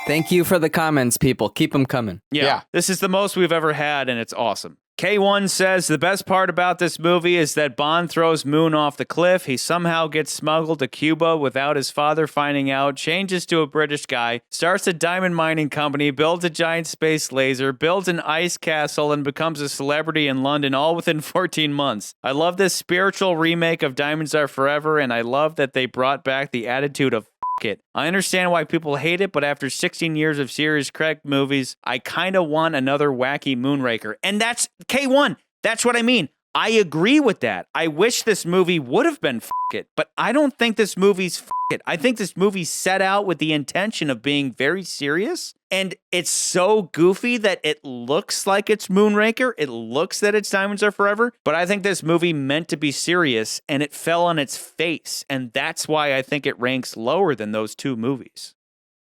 Thank you for the comments, people. Keep them coming. Yeah. This is the most we've ever had, and it's awesome. K1 says, the best part about this movie is that Bond throws Moon off the cliff. He somehow gets smuggled to Cuba without his father finding out, changes to a British guy, starts a diamond mining company, builds a giant space laser, builds an ice castle, and becomes a celebrity in London all within 14 months. I love this spiritual remake of Diamonds Are Forever, and I love that they brought back the attitude of it. I understand why people hate it, but after 16 years of serious Craig movies, I kind of want another wacky Moonraker. And that's K1. That's what I mean. I agree with that. I wish this movie would have been it, but I don't think this movie's it. I think this movie set out with the intention of being very serious, and it's so goofy that it looks like it's Moonraker. It looks that it's Diamonds Are Forever, but I think this movie meant to be serious, and it fell on its face, and that's why I think it ranks lower than those two movies.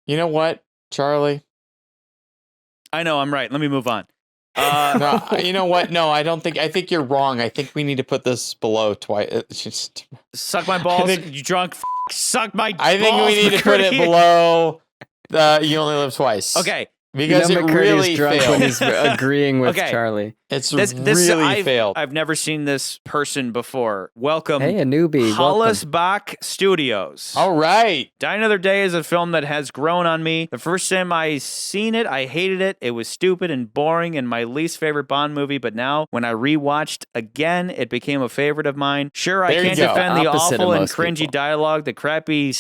You know what, Charlie? I know, I'm right. Let me move on. No, you know what? No, I don't think. I think you're wrong. I think we need to put this below twice. It's just suck my balls. You drunk. Suck my. I think balls, we need to put it below. You Only Live Twice. Okay. Because it really drunk failed. when he's agreeing with Charlie. It's really failed. I've never seen this person before. Welcome. Hey, a newbie. Hollisbach Studios. All right. Die Another Day is a film that has grown on me. The first time I seen it, I hated it. It was stupid and boring and my least favorite Bond movie. But now, when I rewatched again, it became a favorite of mine. Sure, I can't defend the awful and cringy dialogue, the crappy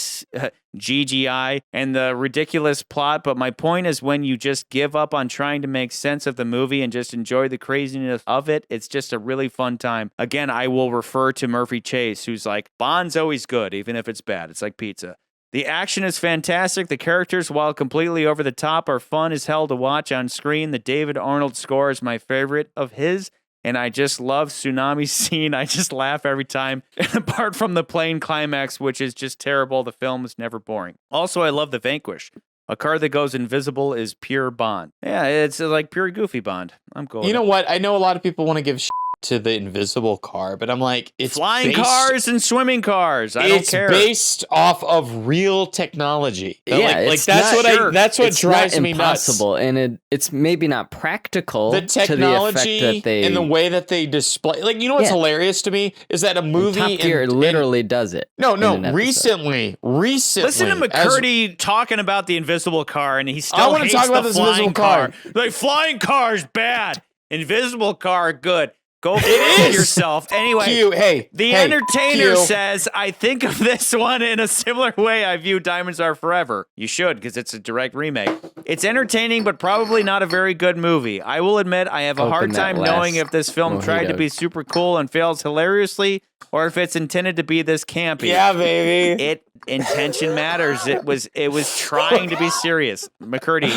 GGI, and the ridiculous plot. But my point is, when you just give up on trying to make sense of the movie and just enjoy the craziness of it, it's just a really fun time. Again, I will refer to Murphy Chase, who's like, Bond's always good, even if it's bad. It's like pizza. The action is fantastic. The characters, while completely over the top, are fun as hell to watch on screen. The David Arnold score is my favorite of his, and I just love Tsunami scene. I just laugh every time. And apart from the plane climax, which is just terrible, the film is never boring. Also, I love The Vanquish. A car that goes invisible is pure Bond. Yeah, it's like pure goofy Bond. I'm cool. You know what? I know a lot of people want to give to the invisible car, but I'm like, it's flying cars and swimming cars. I don't care. It's based off of real technology. Yeah, that's what drives me nuts. And it's maybe not practical. The technology to the effect that they, and the way that they display, like, you know what's hilarious to me is that a movie Top Gear literally does it. No, recently. Listen to McCurdy talking about the invisible car, and he still hates talk about the this flying car. car. Like, flying cars bad, invisible car good. Go fuck yourself. Anyway, the entertainer says, I think of this one in a similar way I view Diamonds Are Forever. You should, because it's a direct remake. It's entertaining, but probably not a very good movie. I will admit I have a hard time knowing if this film tried to be super cool and fails hilariously, or if it's intended to be this campy. Yeah, baby. Intention matters. It was trying to be serious. McCurdy,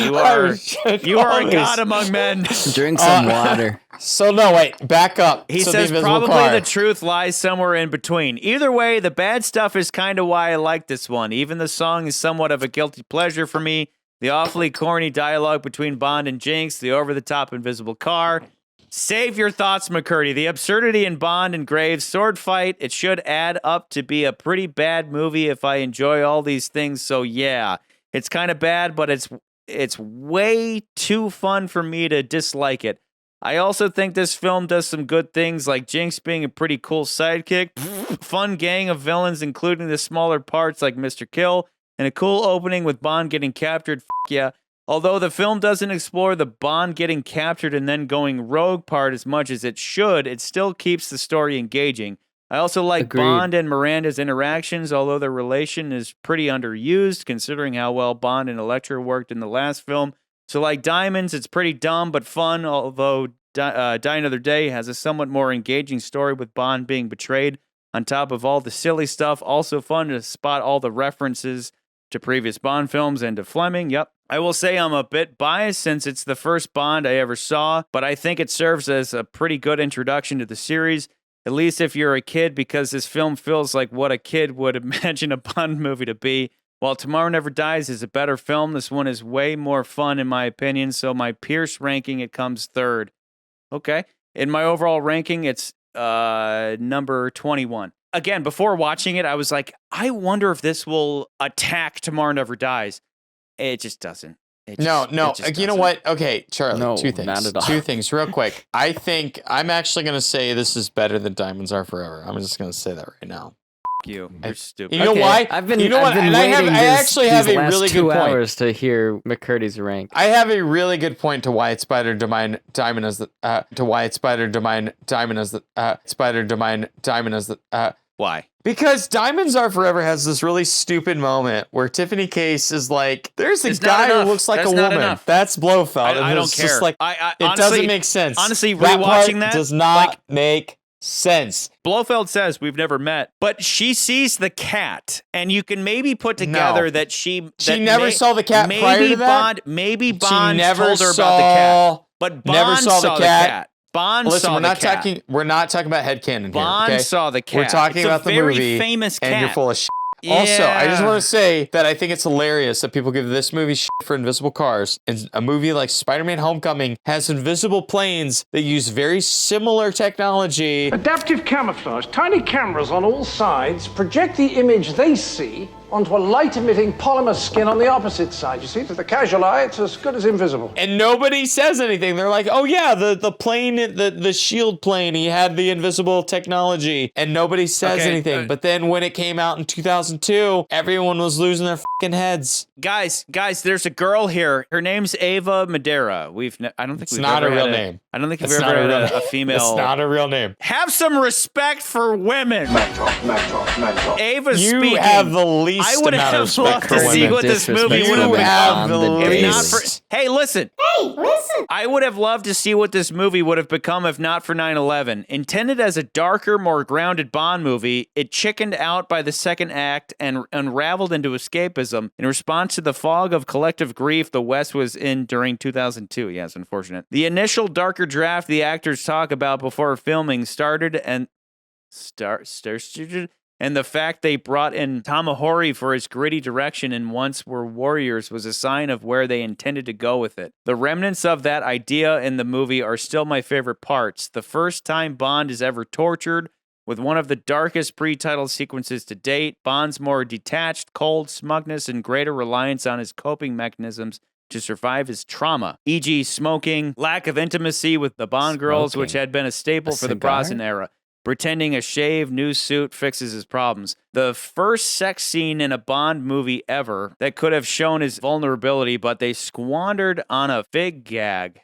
you are a god among men. Drink some water. So no, wait, back up. He says probably the truth lies somewhere in between. Either way, the bad stuff is kind of why I like this one. Even the song is somewhat of a guilty pleasure for me. The awfully corny dialogue between Bond and Jinx, the over-the-top invisible car. Save your thoughts, McCurdy. The absurdity in Bond and Graves' sword fight, it should add up to be a pretty bad movie if I enjoy all these things. So yeah, it's kind of bad, but it's way too fun for me to dislike it. I also think this film does some good things, like Jinx being a pretty cool sidekick, fun gang of villains, including the smaller parts like Mr. Kill, and a cool opening with Bond getting captured. Yeah. Although the film doesn't explore the Bond getting captured and then going rogue part as much as it should, it still keeps the story engaging. I also like Bond and Miranda's interactions, although their relation is pretty underused, considering how well Bond and Elektra worked in the last film. So like Diamonds, it's pretty dumb but fun, although Die Another Day has a somewhat more engaging story with Bond being betrayed. On top of all the silly stuff, also fun to spot all the references to previous Bond films and to Fleming. Yep. I will say I'm a bit biased since it's the first Bond I ever saw, but I think it serves as a pretty good introduction to the series, at least if you're a kid, because this film feels like what a kid would imagine a Bond movie to be. While Tomorrow Never Dies is a better film, this one is way more fun in my opinion, so my Pierce ranking, it comes third. Okay. In my overall ranking, it's number 21. Again, before watching it, I was like, I wonder if this will attack Tomorrow Never Dies. It just doesn't. No. You know what? Okay, Charlie. No, two things. not at all. Two things, real quick. I think I'm actually going to say this is better than Diamonds Are Forever. I'm just going to say that right now. You. You're stupid. You know why? I've been, you know I've what? been And waiting I actually have a last really 2 good point. hours to hear McCurdy's rank. I have a really good point to why it's Spider Diamond as the to why it's Spider Diamond as the Spider Diamond as the Why? Because Diamonds Are Forever has this really stupid moment where Tiffany Case is like, there's a guy who looks like That's a not woman. enough. That's Blofeld. I and don't it's care. Just like, I it honestly, doesn't make sense. Honestly, that rewatching part that does not make sense. Blofeld says we've never met, but she sees the cat, and you can maybe put together that she never saw the cat prior to that. Maybe She Bond never told her saw, about the cat, but Bond never saw the cat. Bond Listen, saw we're the not cat. talking. We're not talking about headcanon Bond here. Okay? saw the cat. We're talking It's about a the very movie, famous cat. and you're full of shit. Yeah. Also, I just want to say that I think it's hilarious that people give this movie shit for invisible cars, and a movie like Spider-Man: Homecoming has invisible planes that use very similar technology. Adaptive camouflage. Tiny cameras on all sides project the image they see onto a light-emitting polymer skin on the opposite side. You see, to the casual eye, it's as good as invisible. And nobody says anything. They're like, oh yeah, the plane, the shield plane, he had the invisible technology, and nobody says anything. But then when it came out in 2002, everyone was losing their fucking heads. Guys, there's a girl here. Her name's Ava Madeira. I don't think we've not ever a real had name. I don't think we've It's ever not a had real a female. It's not a real name. Have some respect for women. Ava You speaking. have the least I would amount of have respect loved for to see women. what this movie Disrespect would for have You women have on the the if not least. for. Hey, listen. I would have loved to see what this movie would have become if not for 9/11. Intended as a darker, more grounded Bond movie, it chickened out by the second act and unraveled into escapism in response to the fog of collective grief the West was in during 2002. Yes, unfortunate. The initial darker draft the actors talk about before filming started and and the fact they brought in Tamahori for his gritty direction in Once Were Warriors was a sign of where they intended to go with it. The remnants of that idea in the movie are still my favorite parts. The first time Bond is ever tortured, with one of the darkest pre-title sequences to date, Bond's more detached, cold smugness and greater reliance on his coping mechanisms to survive his trauma, e.g. smoking, lack of intimacy with the Bond girls, which had been a staple for the Brosnan era. Pretending a shaved new suit fixes his problems. The first sex scene in a Bond movie ever that could have shown his vulnerability, but they squandered on a fig gag.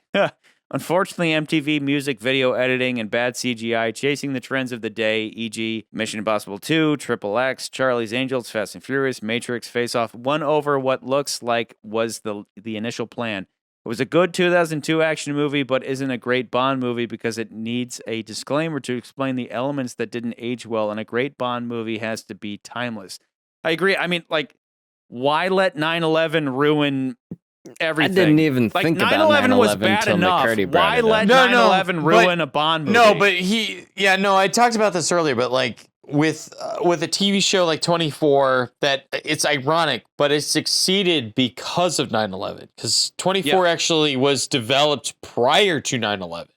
Unfortunately, MTV music video editing and bad CGI chasing the trends of the day, e.g. Mission Impossible 2, Triple X, Charlie's Angels, Fast and Furious, Matrix, Face Off, won over what looks like was the initial plan. It was a good 2002 action movie, but isn't a great Bond movie because it needs a disclaimer to explain the elements that didn't age well, and a great Bond movie has to be timeless. I agree. I mean, like, why let 9/11 ruin everything? I didn't even think about 9/11 was bad until enough. McCurdy brought Why it up. let 9/11 ruin a Bond movie? No, but I talked about this earlier, but like with a TV show like 24, that it's ironic, but it succeeded because of 9/11. Because 24 actually was developed prior to 9/11,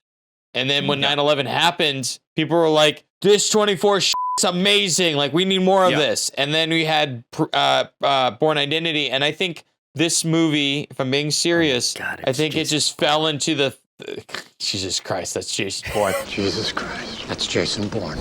and then when 9/11 happened, people were like, "This 24 shit's amazing! Like we need more of this." And then we had Born Identity, and I think this movie, if I'm being serious, I think it just fell into the. Jesus Christ, that's Jason Bourne. Jesus Christ, that's Jason Bourne.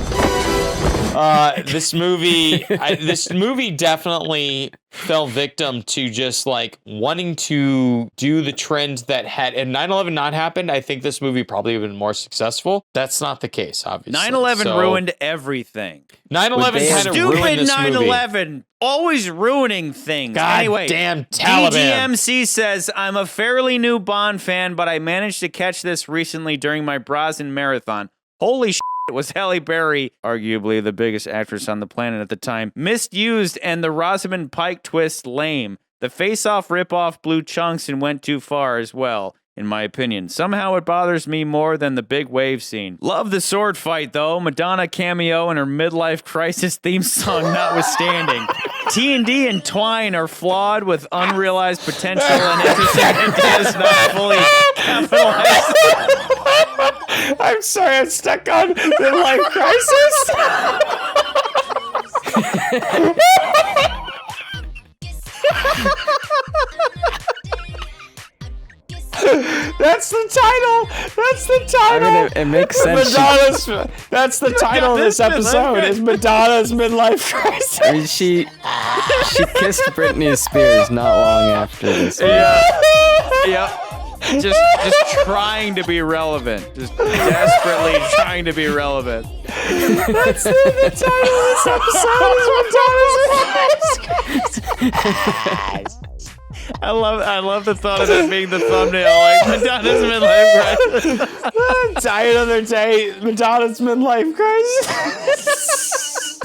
This movie definitely fell victim to just like wanting to do the trend that had, and 9/11 not happened, I think this movie probably would have been more successful. That's not the case, obviously. 9/11 ruined everything. 9/11 kind of ruined this movie. Stupid 9/11, always ruining things. Anyway, damn Taliban. DGMC says, I'm a fairly new Bond fan, but I managed to catch this recently during my Brosnan marathon. Holy shit, was Halle Berry, arguably the biggest actress on the planet at the time, misused and the Rosamund Pike twist lame. The face-off ripoff blew chunks and went too far as well, in my opinion. Somehow it bothers me more than the big wave scene. Love the sword fight, though. Madonna cameo and her midlife crisis theme song notwithstanding. T&D and Twine are flawed with unrealized potential and interesting ideas not fully capitalized. I'm sorry, I'm stuck on midlife crisis. the title. That's the title. I mean, it makes sense. That's the title of this episode. Is Madonna's midlife crisis. I mean, she kissed Britney Spears not long after this. Yep. Just trying to be relevant. Just desperately trying to be relevant. That's the title of this episode is Madonna's midlife crisis. I love the thought of that being the thumbnail, like Madonna's midlife crisis. Die another day, Madonna's midlife crisis.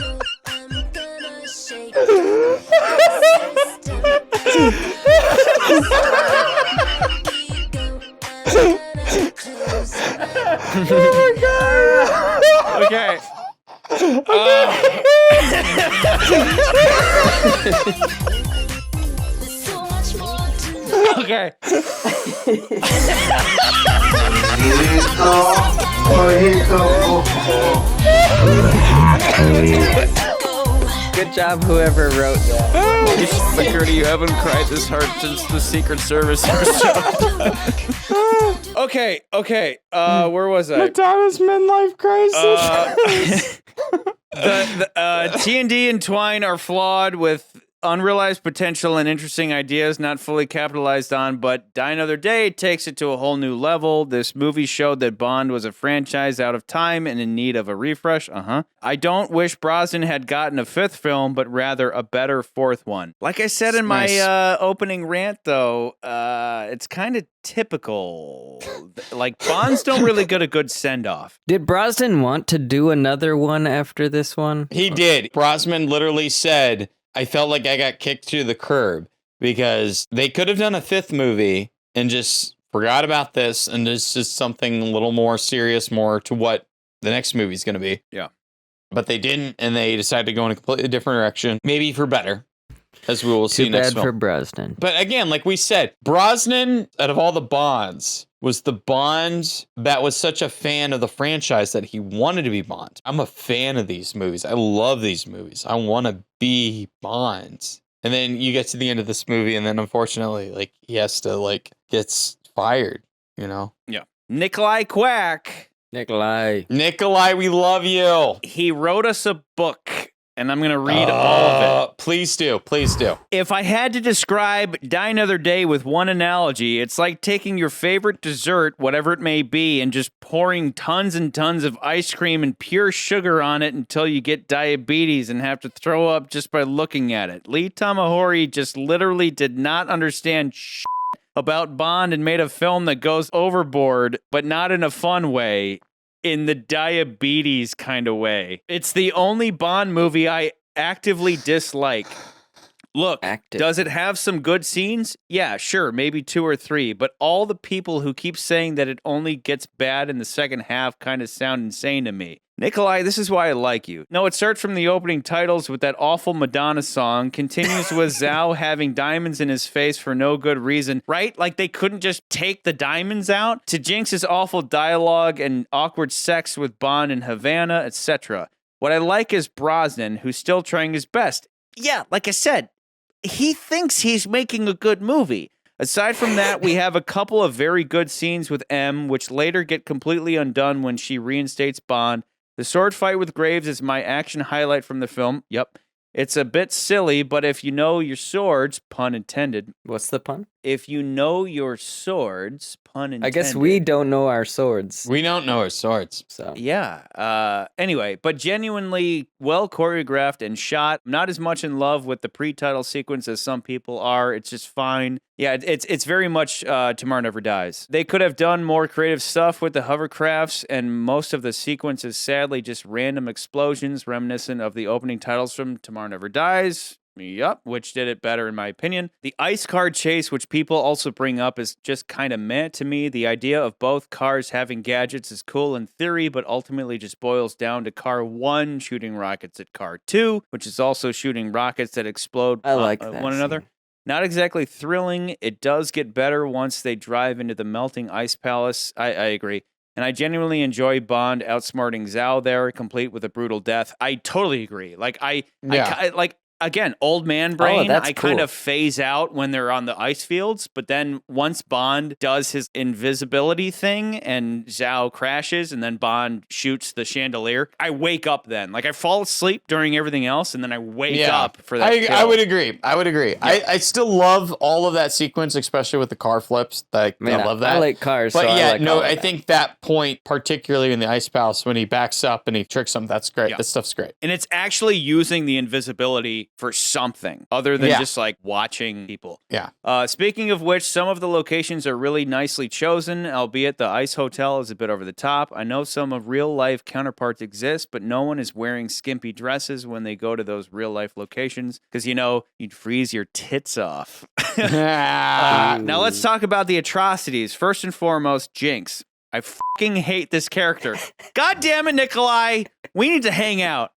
Oh my god. Okay. Okay. Good job, whoever wrote that. Security, you haven't cried this hard since the Secret Service. Okay. Where was I? Madonna's midlife crisis. The T&D and Twine are flawed with unrealized potential and interesting ideas not fully capitalized on, but Die Another Day takes it to a whole new level. This movie showed that Bond was a franchise out of time and in need of a refresh. I don't wish Brosnan had gotten a fifth film, but rather a better fourth one. Like I said in my opening rant, though, it's kind of typical. Like, Bonds don't really get a good send-off. Did Brosnan want to do another one after this one? He did. Brosnan literally said, I felt like I got kicked to the curb because they could have done a fifth movie and just forgot about this and it's just something a little more serious, more to what the next movie is going to be. Yeah. But they didn't, and they decided to go in a completely different direction, maybe for better, as we will see next film. Too bad for Brosnan. But again, like we said, Brosnan, out of all the Bonds, was the Bond that was such a fan of the franchise that he wanted to be Bond. I'm a fan of these movies. I love these movies. I want to be Bond. And then you get to the end of this movie, and then unfortunately, like, he has to, like, gets fired, you know? Yeah. Nikolai Quack. Nikolai, we love you. He wrote us a book, and I'm going to read all of it. Please do. Please do. If I had to describe Die Another Day with one analogy, it's like taking your favorite dessert, whatever it may be, and just pouring tons and tons of ice cream and pure sugar on it until you get diabetes and have to throw up just by looking at it. Lee Tamahori just literally did not understand shit about Bond and made a film that goes overboard, but not in a fun way. In the diabetes kind of way. It's the only Bond movie I actively dislike. Look, does it have some good scenes? Yeah, sure, maybe 2 or 3, but all the people who keep saying that it only gets bad in the second half kind of sound insane to me. Nikolai, this is why I like you. No, it starts from the opening titles with that awful Madonna song, continues with Zhao having diamonds in his face for no good reason, right? Like they couldn't just take the diamonds out? To Jinx's awful dialogue and awkward sex with Bond and Havana, etc. What I like is Brosnan, who's still trying his best. Yeah, like I said, he thinks he's making a good movie. Aside from that, we have a couple of very good scenes with M, which later get completely undone when she reinstates Bond. The sword fight with Graves is my action highlight from the film. Yep. It's a bit silly, but if you know your swords, pun intended. What's the pun? If you know your swords, pun intended. I guess we don't know our swords. We don't know our swords. So yeah. Anyway, but genuinely well choreographed and shot. I'm not as much in love with the pre-title sequence as some people are. It's just fine. Yeah, it's very much Tomorrow Never Dies. They could have done more creative stuff with the hovercrafts, and most of the sequence is sadly just random explosions reminiscent of the opening titles from Tomorrow Never Dies. Yup, which did it better in my opinion. The ice car chase, which people also bring up, is just kind of meh to me. The idea of both cars having gadgets is cool in theory, but ultimately just boils down to car 1 shooting rockets at car 2, which is also shooting rockets that explode one another. Not exactly thrilling. It does get better once they drive into the melting ice palace. I agree. And I genuinely enjoy Bond outsmarting Zhao there, complete with a brutal death. I totally agree. again, old man brain. that's I kind cool. of phase out when they're on the ice fields, but then once Bond does his invisibility thing and Zhao crashes and then Bond shoots the chandelier, I wake up then. Like I fall asleep during everything else and then I wake up for that. I would agree. I still love all of that sequence, especially with the car flips. I love that. I like cars. But so yeah, I like all of I that. think that point, particularly in the Ice Palace, when he backs up and he tricks him, that's great. Yeah. That stuff's great. And it's actually using the invisibility for something other than just like watching people. Yeah. Speaking of which, some of the locations are really nicely chosen, albeit the Ice Hotel is a bit over the top. I know some of real life counterparts exist, but no one is wearing skimpy dresses when they go to those real life locations because, you'd freeze your tits off. Now let's talk about the atrocities. First and foremost, Jinx. I fucking hate this character. God damn it, Nikolai. We need to hang out.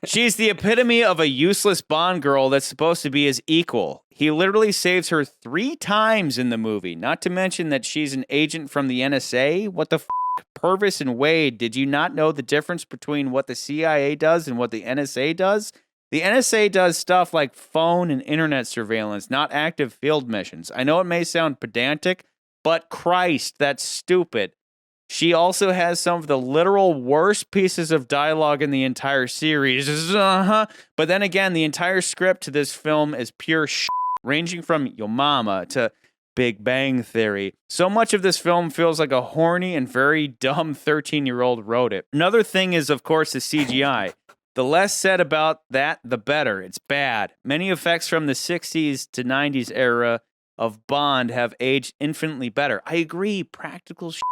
She's the epitome of a useless Bond girl that's supposed to be his equal. He literally saves her 3 times in the movie, not to mention that she's an agent from the NSA. What the Purvis and Wade, did you not know the difference between what the CIA does and what the NSA does? The NSA does stuff like phone and internet surveillance, not active field missions. I know it may sound pedantic, but Christ, that's stupid. She also has some of the literal worst pieces of dialogue in the entire series. But then again, the entire script to this film is pure shit, ranging from Yo Mama to Big Bang Theory. So much of this film feels like a horny and very dumb 13-year-old wrote it. Another thing is, of course, the CGI. The less said about that, the better. It's bad. Many effects from the 60s to 90s era of Bond have aged infinitely better. I agree. Practical shit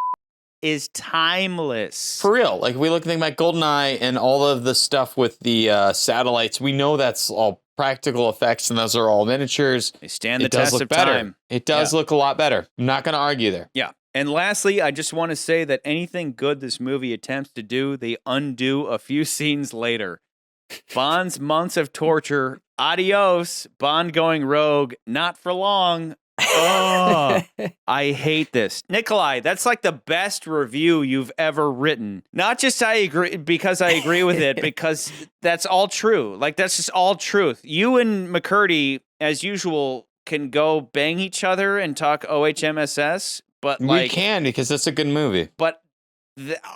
is timeless. For real. Like, we think about GoldenEye and all of the stuff with the satellites. We know that's all practical effects, and those are all miniatures. They stand the test of time. It does look a lot better. I'm not going to argue there. Yeah. And lastly, I just want to say that anything good this movie attempts to do, they undo a few scenes later. Bond's months of torture, adios. Bond going rogue, not for long. Oh, I hate this. Nikolai, that's like the best review you've ever written. Not just I agree because I agree with it, because that's all true. Like, that's just all truth. You and McCurdy, as usual, can go bang each other and talk OHMSS. But we can, because that's a good movie. But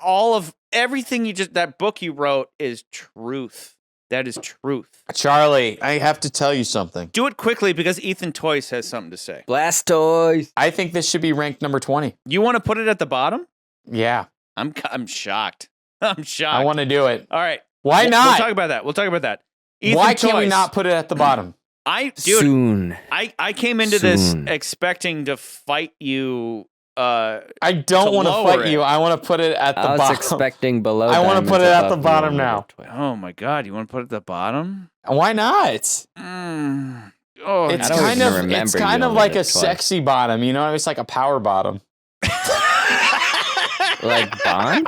all of everything that book you wrote is truth. That is truth. Charlie, I have to tell you something. Do it quickly because Ethan Toyce has something to say. Blastoise. I think this should be ranked number 20. You want to put it at the bottom? Yeah. I'm shocked. I'm shocked. I want to do it. All right. Why not? We'll talk about that. Ethan Why can't we Toyce. not put it at the bottom? Soon. I came into this expecting to fight you. I don't want to fight you. I want to put it at the bottom. I was expecting below. I want to put it at the bottom now. Oh my God! You want to put it at the bottom? Why not? Oh, It's I don't kind even of remember you kind of only like did a twice. sexy bottom. You know, it's like a power bottom. Like Bond?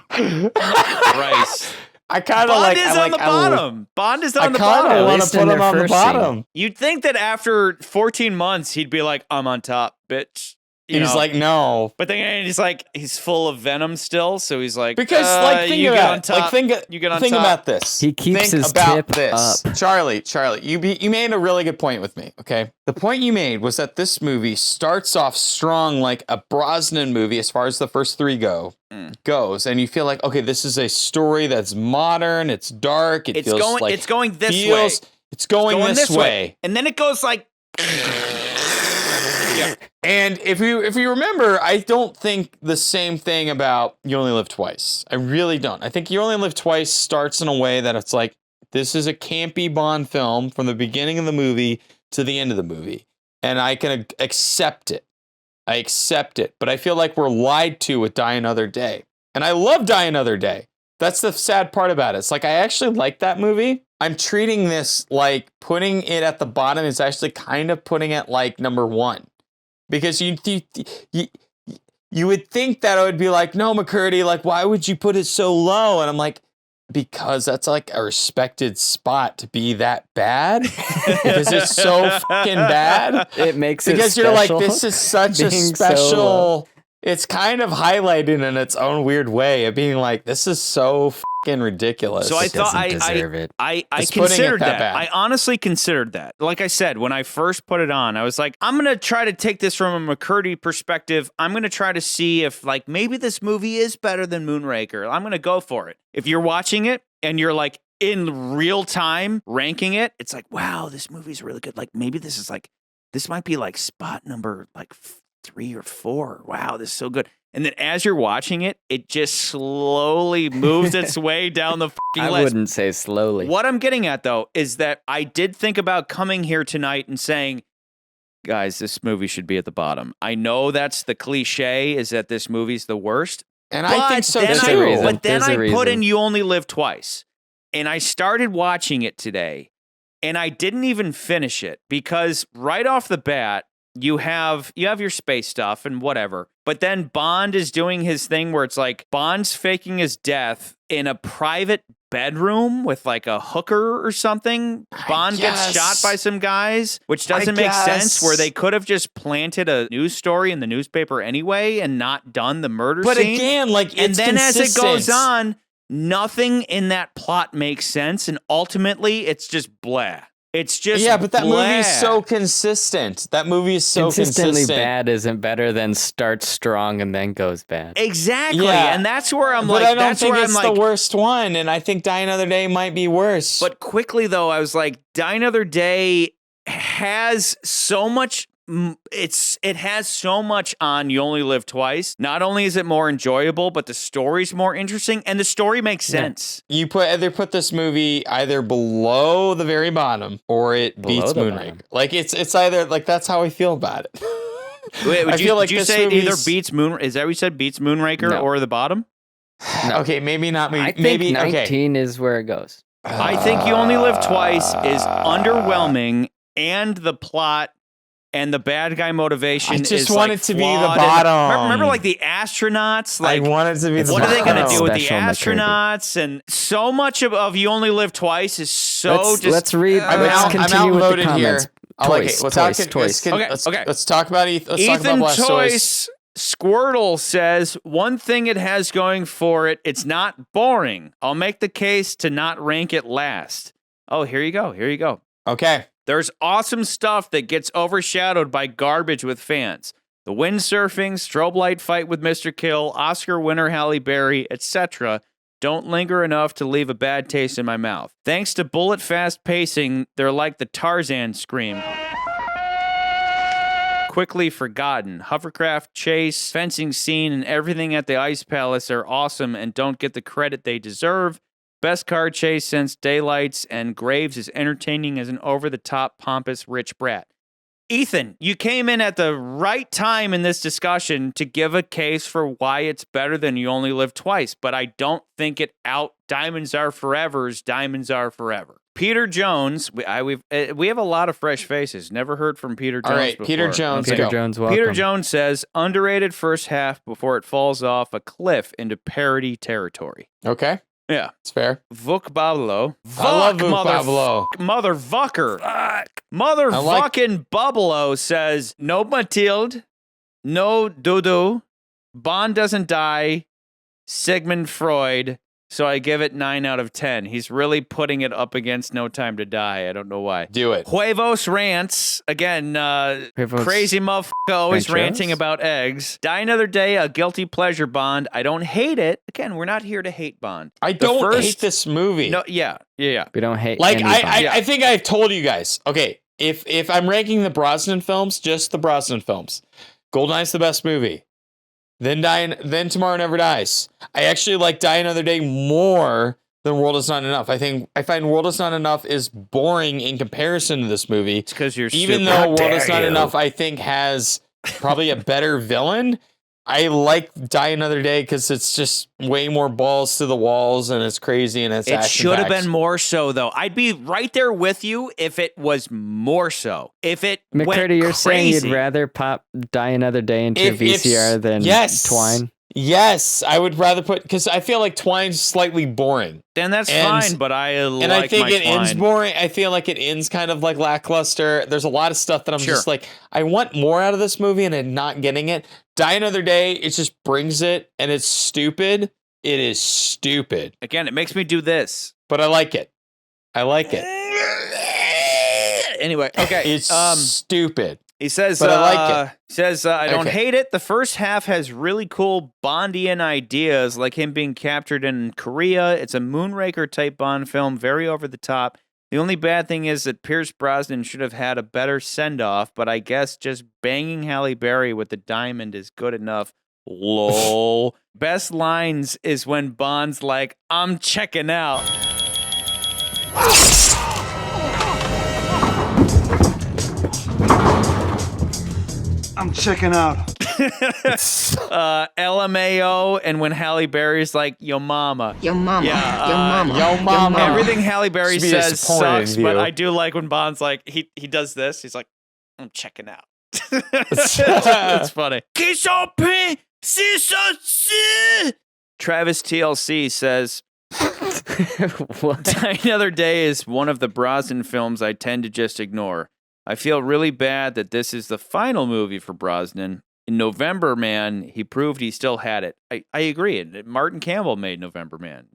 Christ. I kind of Bond like. is I on the bottom. Bond is on the I kind bottom. of want to least put in him their on the first scene. bottom. You'd think that after 14 months, he'd be like, I'm on top, bitch. You He's know? like, no. But then he's full of venom still, so he's like, Because like think you about get on it. top. Like think you get on think top. about this. He keeps think his about tip this. up. Charlie, you made a really good point with me, okay? The point you made was that this movie starts off strong like a Brosnan movie as far as the first 3 goes, and you feel like, okay, this is a story that's modern, it's dark, It's going this way. It's going this way. And then it goes like And if you remember, I don't think the same thing about You Only Live Twice. I really don't. I think You Only Live Twice starts in a way that it's like, this is a campy Bond film from the beginning of the movie to the end of the movie. And I can accept it. I accept it. But I feel like we're lied to with Die Another Day. And I love Die Another Day. That's the sad part about it. It's like, I actually like that movie. I'm treating this like putting it at the bottom is actually kind of putting it like number 1. Because you would think that I would be like, no, McCurdy, like, why would you put it so low? And I'm like, because that's like a respected spot to be that bad. Because it's so fucking bad. It makes it because you're like, special this is such a being so special it's kind of highlighted in its own weird way of being like, this is so fucking ridiculous. So I thought I considered that. I honestly considered that. Like I said, when I first put it on, I was like, I'm going to try to take this from a McCurdy perspective. I'm going to try to see if like maybe this movie is better than Moonraker. I'm going to go for it. If you're watching it and you're like in real time ranking it, it's like, wow, this movie's really good. Like maybe this might be like spot number like 3 or 4. Wow, this is so good. And then as you're watching it, it just slowly moves its way down the fucking list. I wouldn't say slowly. What I'm getting at, though, is that I did think about coming here tonight and saying, guys, this movie should be at the bottom. I know that's the cliche, is that this movie's the worst. And I think so, too. But then I put in You Only Live Twice. And I started watching it today. And I didn't even finish it because right off the bat, you have your space stuff and whatever. But then Bond is doing his thing where it's like Bond's faking his death in a private bedroom with like a hooker or something. Bond gets shot by some guys, which doesn't make sense, where they could have just planted a news story in the newspaper anyway and not done the murder scene. But again, like, it's and then consistent. As it goes on, nothing in that plot makes sense, and ultimately it's just blah. It's just but that blah. movie is so consistent. That movie is so consistently consistent. bad isn't better than starts strong and then goes bad. Exactly, and that's where I'm but like, I don't think it's the worst one, and I think Die Another Day might be worse. But quickly though, I was like, Die Another Day has so much. It has so much on You Only Live Twice. Not only is it more enjoyable, but the story's more interesting, and the story makes sense. You either put this movie either below the very bottom or it beats Moonraker. Like it's either like that's how I feel about it. Wait, would you say it either beats Moonraker? Is that what you said? Beats Moonraker or the bottom? No. Okay, maybe not. I think maybe 19 is where it goes. I think You Only Live Twice is underwhelming, and the plot and the bad guy motivation is I just want it to be the bottom. Remember like the astronauts? Like, I want it to be the what bottom. are they going to do with the Special astronauts? And so much of You Only Live Twice is so let's read. Let's continue with the comments. Let's talk about Ethan. Let's talk about Blastoise. Squirtle says, one thing it has going for it, it's not boring. I'll make the case to not rank it last. Oh, here you go. Okay. There's awesome stuff that gets overshadowed by garbage with fans. The windsurfing, strobe light fight with Mr. Kill, Oscar winner Halle Berry, etc. don't linger enough to leave a bad taste in my mouth. Thanks to bullet fast pacing, they're like the Tarzan scream. Quickly forgotten. Hovercraft chase, fencing scene, and everything at the Ice Palace are awesome and don't get the credit they deserve. Best car chase since Daylights, and Graves is entertaining as an over-the-top, pompous, rich brat. Ethan, you came in at the right time in this discussion to give a case for why it's better than You Only Live Twice, but I don't think it out Diamonds Are Forever's Diamonds Are Forever. Peter Jones, we have a lot of fresh faces. Never heard from Peter Jones. All right, before. Peter Jones. Peter Jones, welcome. Peter Jones says, underrated first half before it falls off a cliff into parody territory. Okay. Yeah. It's fair. Vuk Bablo. I love Vuk Bablo. Motherfucker. Motherfucking Bubblo says, no Mathilde, no Dudu, Bond doesn't die, Sigmund Freud, so I give it 9 out of 10. He's really putting it up against No Time to Die. I don't know why. Do it. Huevos rants. Again, crazy motherfucker always ranting about eggs. Die Another Day, a guilty pleasure Bond. I don't hate it. Again, we're not here to hate Bond. I don't hate this movie. No, yeah. We don't hate like I think I've told you guys. Okay, if I'm ranking the Brosnan films, just the Brosnan films, GoldenEye's the best movie. Then Tomorrow Never Dies. I actually like Die Another Day more than World Is Not Enough. I find World Is Not Enough is boring in comparison to this movie. It's because you're even though World Is Not Enough, I think has probably a better villain. I like Die Another Day because it's just way more balls to the walls and it's crazy and it's It action-packed. should have been more so, though. I'd be right there with you if it was more so. If it McCurdy, went you're crazy. saying you'd rather pop Die Another Day into a VCR than Twine? Yes, I would rather because I feel like Twine's slightly boring. Then that's fine, but I think my it Twine. ends boring. I feel like it ends kind of like lackluster. There's a lot of stuff that I'm just like, I want more out of this movie and I'm not getting it. Die Another Day, it just brings it, and it's stupid. It is stupid. Again, it makes me do this. But I like it. I like it. Anyway, okay. It's stupid. He says, but I like it. He says, I don't Okay. hate it. The first half has really cool Bondian ideas, like him being captured in Korea. It's a Moonraker type Bond film, very over the top. The only bad thing is that Pierce Brosnan should have had a better send-off, but I guess just banging Halle Berry with the diamond is good enough. Lol. Best lines is when Bond's like, I'm checking out. I'm checking out. LMAO, and when Halle Berry's like, yo mama. Yo mama. Yeah, Yo mama. Yo mama. Everything Halle Berry Should be says disappointed in sucks, but you. I do like when Bond's like, he does this. He's like, I'm checking out. It's funny. Travis TLC says, Die Another Day is one of the Brosnan films I tend to just ignore. I feel really bad that this is the final movie for Brosnan. In November Man, he proved he still had it. I agree. Martin Campbell made November Man.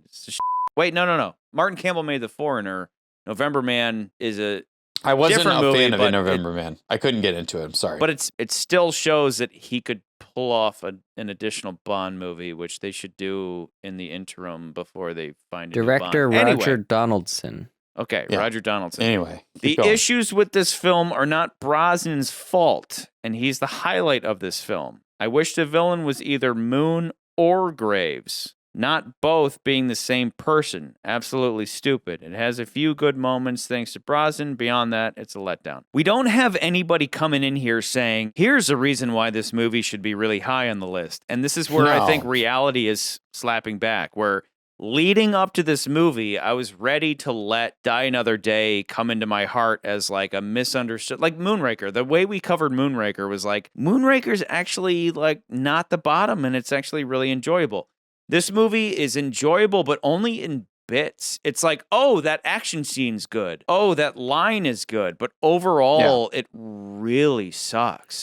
Wait, no. Martin Campbell made The Foreigner. November Man is a I wasn't different a movie, fan of but In November Man. I couldn't get into it. I'm sorry. But it still shows that he could pull off an additional Bond movie, which they should do in the interim before they find a new Director Bond. Roger Anyway, Donaldson. okay, Yeah. Roger Donaldson. Anyway, The keep going. issues with this film are not Brosnan's fault, and he's the highlight of this film. I wish the villain was either Moon or Graves, not both being the same person. Absolutely stupid. It has a few good moments thanks to Brosnan. Beyond that, it's a letdown. We don't have anybody coming in here saying, here's a reason why this movie should be really high on the list. And this is where I No. think reality is slapping back, where leading up to this movie, I was ready to let Die Another Day come into my heart as like a misunderstood, like Moonraker. The way we covered Moonraker was like, Moonraker's actually like not the bottom, and it's actually really enjoyable. This movie is enjoyable, but only in bits. It's like, oh, that action scene's good. Oh, that line is good. But overall, it really sucks.